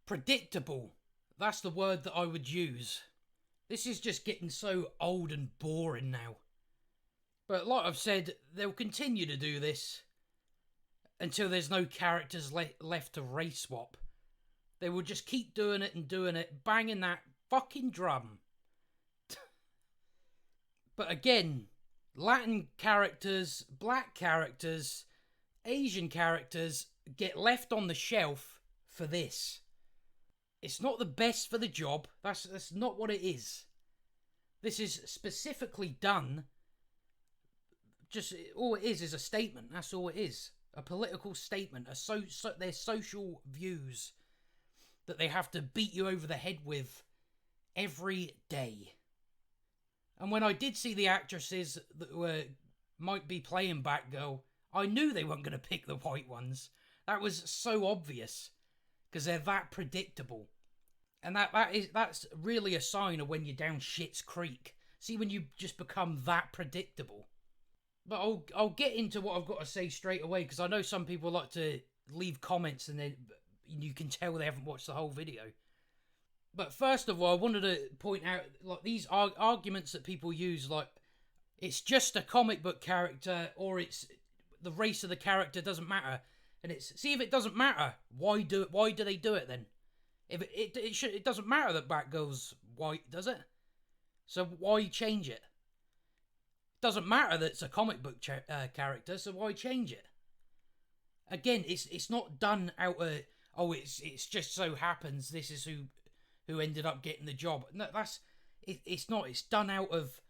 Predictable. That's the word that I would use. This is just getting so old and boring now. But like I've said, they'll continue to do this until there's no characters left to race swap. They will just keep doing it, banging that fucking drum. But again, Latin characters, black characters, Asian characters get left on the shelf for this. It's not the best for the job. That's not what it is. This is specifically done. Just all it is a statement. That's all it is. A political statement. Their social views that they have to beat you over the head with every day. And when I did see the actresses that might be playing Batgirl, I knew they weren't going to pick the white ones. That was so obvious because they're that predictable. And that's really a sign of when you're down shit's creek. See, when you just become that predictable. But I'll get into what I've got to say straight away, because I know some people like to leave comments and then you can tell they haven't watched the whole video. But first of all, I wanted to point out like these arguments that people use, like it's just a comic book character, or it's the race of the character doesn't matter. And if it doesn't matter, why do they do it then? If it doesn't matter that Batgirl's white, does it? So why change it? It doesn't matter that it's a comic book character, so why change it? Again, it's not done out of it's just so happens this is who ended up getting the job. No, it's not. It's done out of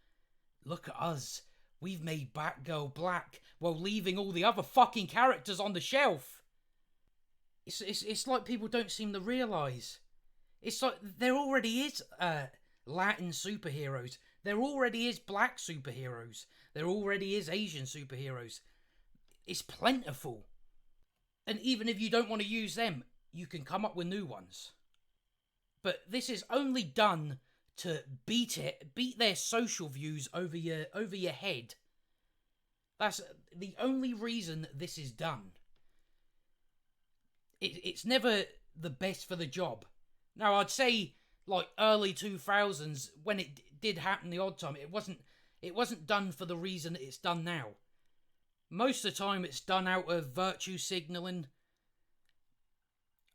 look at us. We've made Batgirl black while leaving all the other fucking characters on the shelf. It's like people don't seem to realise. It's like there already is Latin superheroes. There already is black superheroes. There already is Asian superheroes. It's plentiful. And even if you don't want to use them, you can come up with new ones. But this is only done to beat their social views over your head. That's the only reason this is done. It's never the best for the job. Now, I'd say, like, early 2000s, when it did happen the odd time, it wasn't done for the reason it's done now. Most of the time, it's done out of virtue signalling.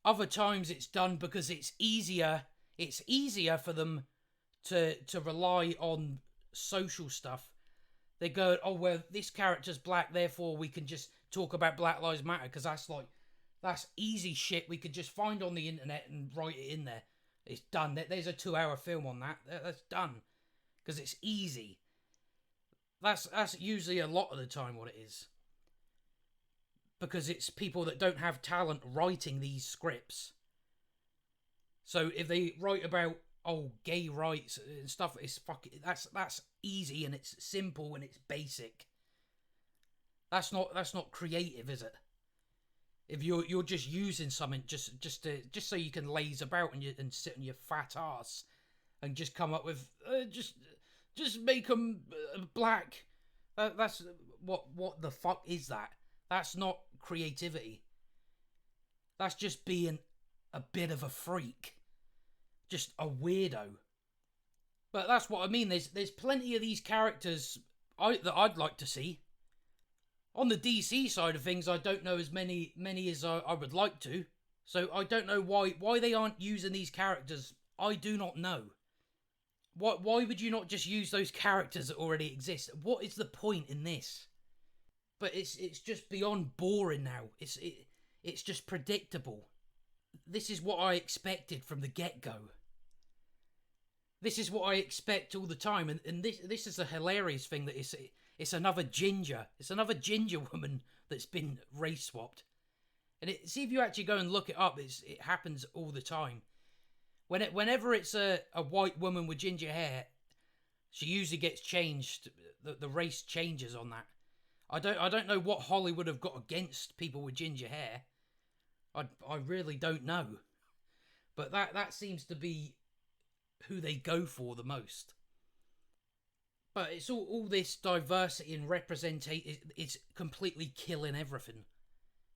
Other times, it's done because it's easier. It's easier for them to rely on social stuff. They go, oh, well, this character's black, therefore we can just talk about Black Lives Matter, because that's easy shit we could just find on the internet and write it in there. It's done. There's a 2-hour film on that. That's done. Because it's easy. That's usually a lot of the time what it is. Because it's people that don't have talent writing these scripts. So if they write about gay rights and stuff, that's easy and it's simple and it's basic. That's not creative, is it? If you're just using something just so you can laze about and sit on your fat ass and just come up with just make them black. That's what the fuck is that? That's not creativity. That's just being a bit of a freak, just a weirdo. But that's what I mean. There's plenty of these characters that I'd like to see. On the DC side of things, I don't know as many as I would like to. So I don't know why they aren't using these characters. I do not know. Why would you not just use those characters that already exist? What is the point in this? But it's just beyond boring now. It's just predictable. This is what I expected from the get-go. This is what I expect all the time, and this is a hilarious thing that it's another ginger. It's another ginger woman that's been race swapped. And see if you actually go and look it up, it happens all the time. Whenever it's a white woman with ginger hair, she usually gets changed. The race changes on that. I don't know what Hollywood have got against people with ginger hair. I really don't know. But that seems to be who they go for the most. But it's all this diversity and representation is completely killing everything.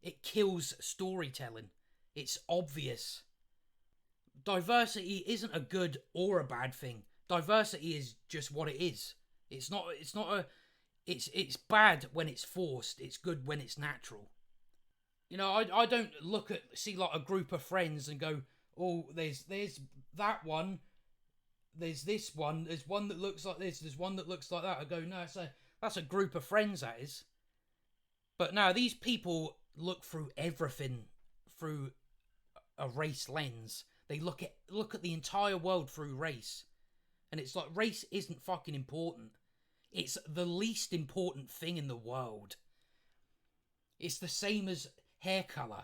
It kills storytelling. It's obvious. diversity isn't a good or a bad thing. Diversity is just what it is. It's not a it's bad when it's forced. It's good when it's natural. You know, I don't see like a group of friends and go, oh, there's that one, there's this one, there's one that looks like this, there's one that looks like that. I go, no, that's a group of friends, that is. But no, these people look through everything through a race lens. They look at the entire world through race. And it's like, race isn't fucking important. It's the least important thing in the world. It's the same as hair colour.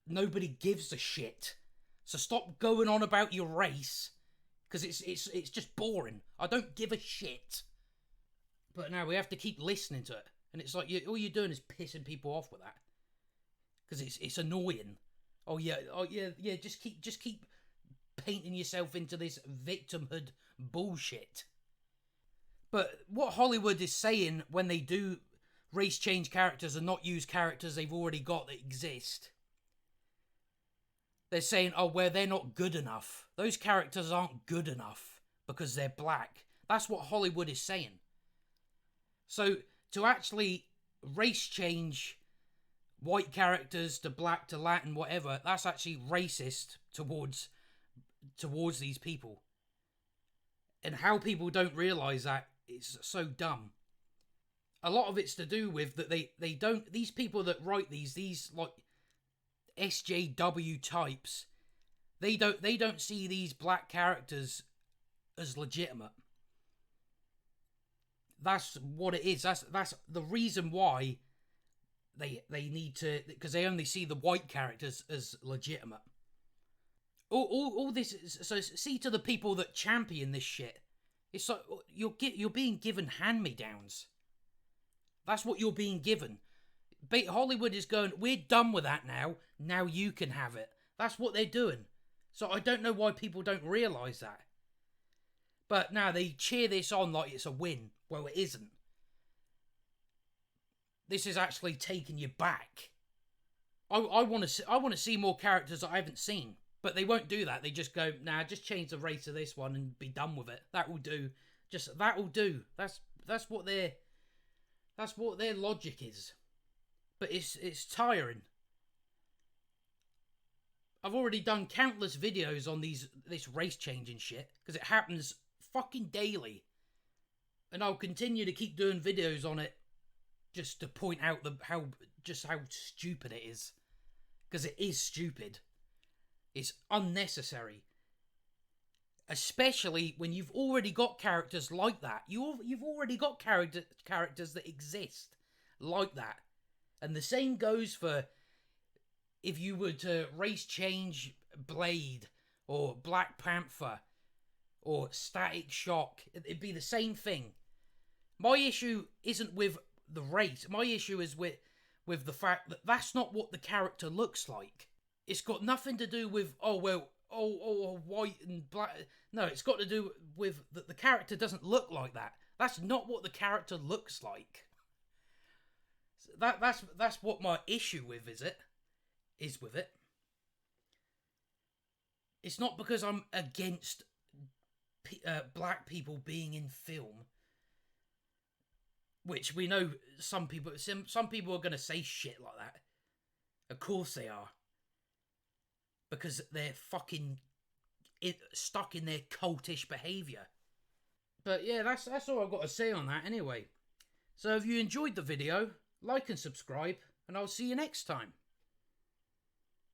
Nobody gives a shit. So stop going on about your race, because it's just boring. I don't give a shit. But now we have to keep listening to it, and it's like all you're doing is pissing people off with that, because it's annoying. Oh yeah, just keep painting yourself into this victimhood bullshit. But what Hollywood is saying when they do race change characters and not use characters they've already got that exist, they're saying, oh, well, they're not good enough. Those characters aren't good enough because they're black. That's what Hollywood is saying. So to actually race change white characters to black to Latin, whatever, that's actually racist towards these people. And how people don't realise that, it's so dumb. A lot of it's to do with that they don't, these people that write these like SJW types, they don't see these black characters as legitimate. That's what it is. That's the reason why they need to, because they only see the white characters as legitimate. All this is, so see, to the people that champion this shit, it's like you're being given hand-me-downs. That's what you're being given. Hollywood is going, we're done with that now. Now you can have it. That's what they're doing. So I don't know why people don't realise that. But now they cheer this on like it's a win. Well, it isn't. This is actually taking you back. I want to see more characters that I haven't seen. But they won't do that. They just go, nah, just change the race of this one and be done with it. That will do. Just that will do. That's what their logic is. But it's tiring. I've already done countless videos on this race changing shit, because it happens fucking daily. And I'll continue to keep doing videos on it just to point out how stupid it is. Because it is stupid. It's unnecessary. Especially when you've already got characters like that. You've already got characters that exist like that. And the same goes for if you were to race change Blade or Black Panther or Static Shock. It'd be the same thing. My issue isn't with the race. My issue is with the fact that that's not what the character looks like. It's got nothing to do with, white and black. No, it's got to do with that the character doesn't look like that. That's not what the character looks like. That's what my issue with is with it. It's not because I'm against black people being in film, which we know some people are going to say shit like that. Of course they are. Because they're fucking stuck in their cultish behaviour. But yeah, that's all I've got to say on that anyway. So if you enjoyed the video, like and subscribe, and I'll see you next time.